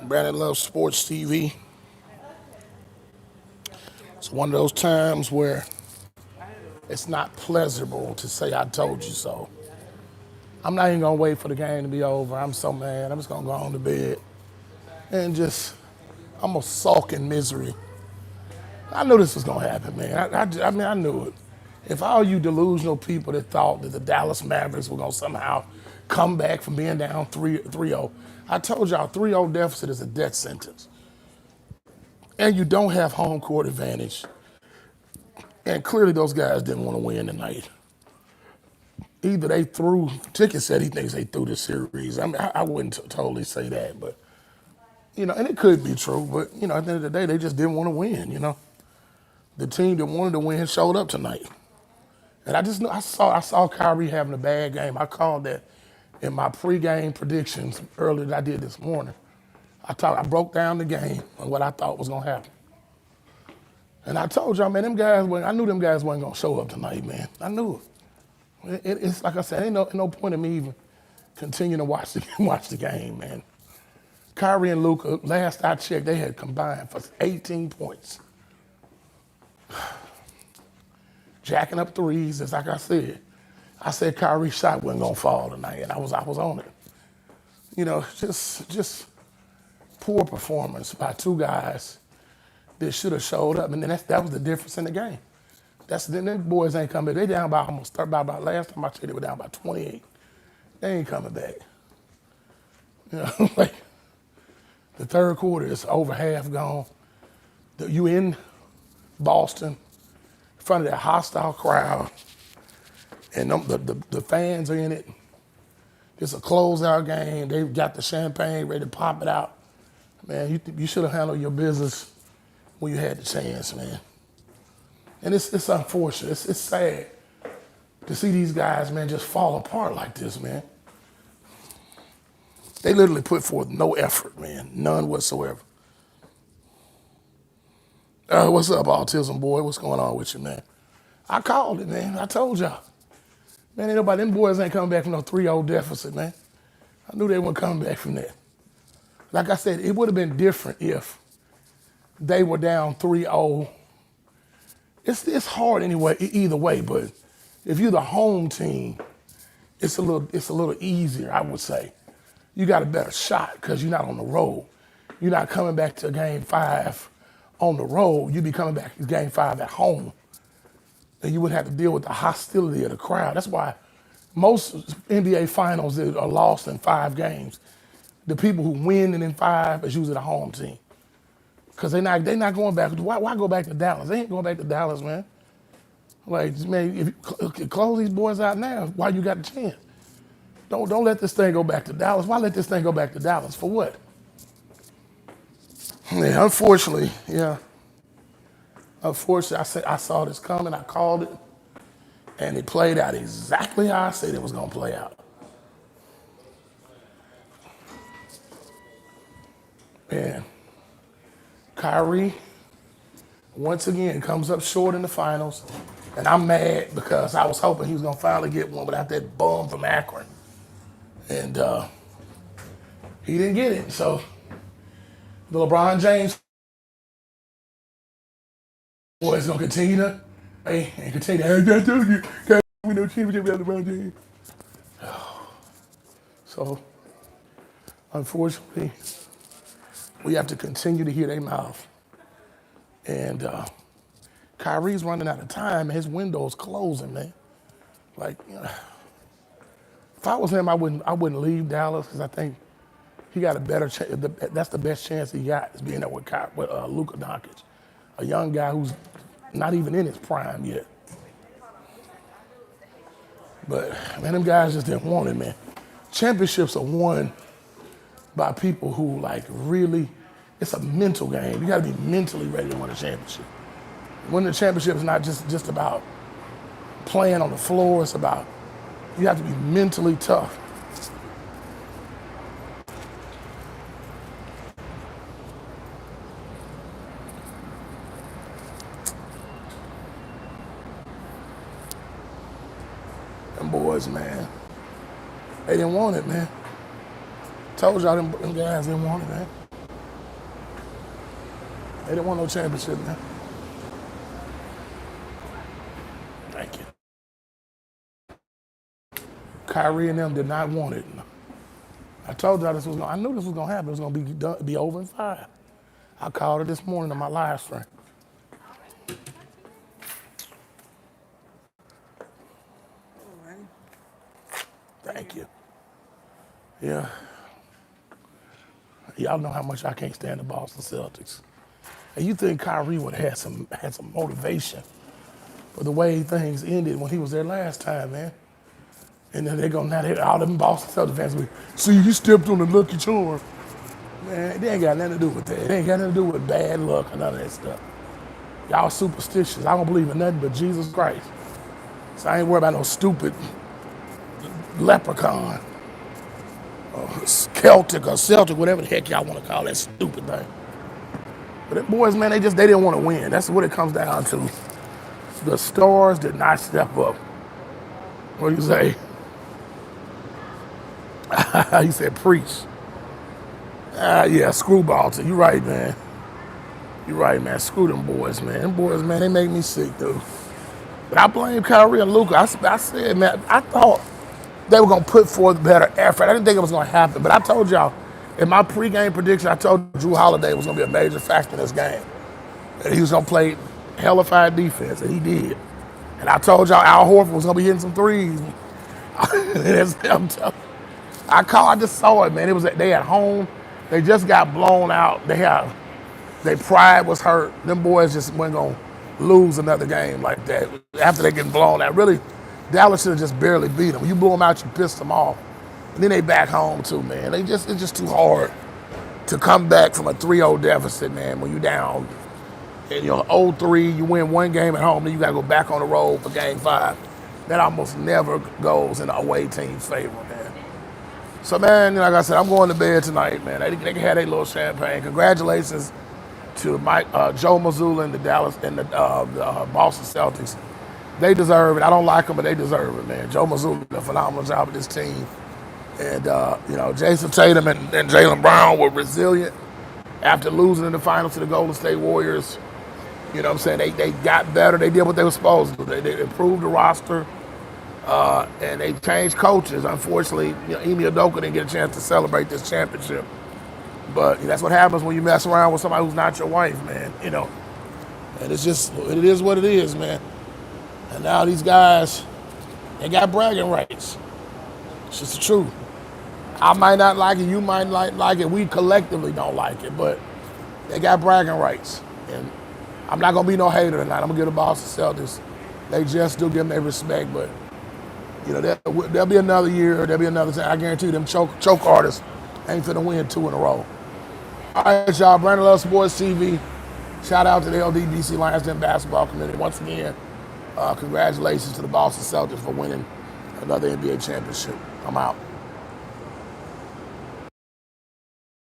Brandon loves sports TV. It's one of those times where it's not pleasurable to say I told you so. I'm not even gonna wait for the game to be over. I'm so mad. I'm just gonna go on to bed and I'm gonna sulk in misery. I knew this was gonna happen, man. I knew it. If all you delusional people that thought that the Dallas Mavericks were gonna somehow come back from being down 3-0, I told y'all 3-0 deficit is a death sentence. And you don't have home court advantage. And clearly those guys didn't want to win tonight. Either they threw, Ticket said he thinks they threw the series. I mean, I wouldn't totally say that, but, and it could be true, but, at the end of the day, they just didn't want to win. The team that wanted to win showed up tonight. And I just knew, I saw Kyrie having a bad game. I called that in my pregame predictions earlier that I did this morning. I broke down the game and what I thought was going to happen. And I told y'all, man, I knew them guys weren't going to show up tonight, man. I knew it. It's like I said, ain't no point in me even continuing to watch the game, man. Kyrie and Luka, last I checked, they had combined for 18 points. Jacking up threes, just like I said. I said Kyrie's shot wasn't going to fall tonight, and I was on it. Just poor performance by two guys that should have showed up, and then that was the difference in the game. Them boys ain't coming back. They down by about last time I checked, they were down by 28. They ain't coming back. Like the third quarter is over half gone. You in Boston, in front of that hostile crowd, and the fans are in it. It's a closeout game. They've got the champagne ready to pop it out. Man, you should have handled your business when you had the chance, man. And it's unfortunate. It's sad to see these guys, man, just fall apart like this, man. They literally put forth no effort, man, none whatsoever. What's up, autism boy? What's going on with you, man? I called it, man. I told y'all. Man, them boys ain't coming back from no 3-0 deficit, man. I knew they weren't coming back from that. Like I said, it would have been different if they were down 3-0. It's hard anyway, either way, but if you're the home team, it's a little easier, I would say. You got a better shot because you're not on the road. You're not coming back to game 5 on the road. You'd be coming back to game 5 at home. And you wouldn't have to deal with the hostility of the crowd. That's why most NBA finals are lost in 5 games. The people who win in 5 is usually the home team. Because they're not going back. Why go back to Dallas? They ain't going back to Dallas, man. Like, man, if you close these boys out now, why you got the chance? Don't let this thing go back to Dallas. Why let this thing go back to Dallas? For what? Yeah, unfortunately, yeah. Unfortunately, I saw this coming. I called it. And it played out exactly how I said it was going to play out. Man. Kyrie, once again, comes up short in the finals, and I'm mad because I was hoping he was going to finally get one without that bum from Akron. And he didn't get it. So the LeBron James boy is going to continue to, we no championship without LeBron James. So, unfortunately, we have to continue to hear their mouth. And Kyrie's running out of time, and his window's closing, man. Like, if I was him, I wouldn't leave Dallas because I think he got a better chance. That's the best chance he got is being there with Luka Doncic, a young guy who's not even in his prime yet. But man, them guys just didn't want it, man. Championships are won by people who really. It's a mental game. You got to be mentally ready to win a championship. Winning a championship is not just about playing on the floor. It's about you have to be mentally tough. Them boys, man, they didn't want it, man. Told y'all them guys didn't want it, man. They didn't want no championship, man. Thank you. Kyrie and them did not want it. I told y'all I knew this was gonna happen. It was gonna be over in 5. I called it this morning on my live stream. Thank you. Yeah. Y'all know how much I can't stand the Boston Celtics. And you think Kyrie would have had some motivation for the way things ended when he was there last time, man. And then they're gonna now all them Boston Celtics fans will be, see, you stepped on the lucky charm. Man, it ain't got nothing to do with that. It ain't got nothing to do with bad luck or none of that stuff. Y'all superstitious. I don't believe in nothing but Jesus Christ. So I ain't worried about no stupid leprechaun or Celtic or Celtic, whatever the heck y'all want to call that stupid thing. But them boys, man, they didn't want to win. That's what it comes down to. The stars did not step up. What do you say? He said, preach. Yeah, screwball to you. Right, man. You're right, man. Screw them boys, man. Them boys, man, they make me sick, dude. But I blame Kyrie and Luka. I said, man, I thought they were going to put forth better effort. I didn't think it was going to happen. But I told y'all, in my pregame prediction, I told you Drew Holiday was going to be a major factor in this game. And he was going to play hellified defense, and he did. And I told y'all Al Horford was going to be hitting some threes. I just saw it, man. They at home. They just got blown out. Their pride was hurt. Them boys just weren't going to lose another game like that after they get blown out. Really, Dallas should have just barely beat them. When you blew them out, you pissed them off. And then they back home too, man. It's just too hard to come back from a 3-0 deficit, man, when you down. And 0-3, you win one game at home, then you got to go back on the road for game 5. That almost never goes in the away team's favor, man. So, man, like I said, I'm going to bed tonight, man. They can have their little champagne. Congratulations to Joe Mazzulla and the Boston Celtics. They deserve it. I don't like them, but they deserve it, man. Joe Mazzulla did a phenomenal job with this team. And, Jason Tatum and Jaylen Brown were resilient after losing in the finals to the Golden State Warriors. You know what I'm saying? They got better. They did what they were supposed to do. They improved the roster, and they changed coaches. Unfortunately, Ime Udoka didn't get a chance to celebrate this championship. But that's what happens when you mess around with somebody who's not your wife, man. And it is what it is, man. And now these guys, they got bragging rights. It's just the truth. I might not like it. You might not like it. We collectively don't like it, but they got bragging rights. And I'm not going to be no hater tonight. I'm going to give the Boston Celtics. They just do give them their respect, but, there'll be another year. There'll be another time. I guarantee you them choke artists ain't finna win 2 in a row. All right, y'all. Brandon Love Sports TV. Shout out to the LDBC Lions Den basketball community. Once again, congratulations to the Boston Celtics for winning another NBA championship. I'm out.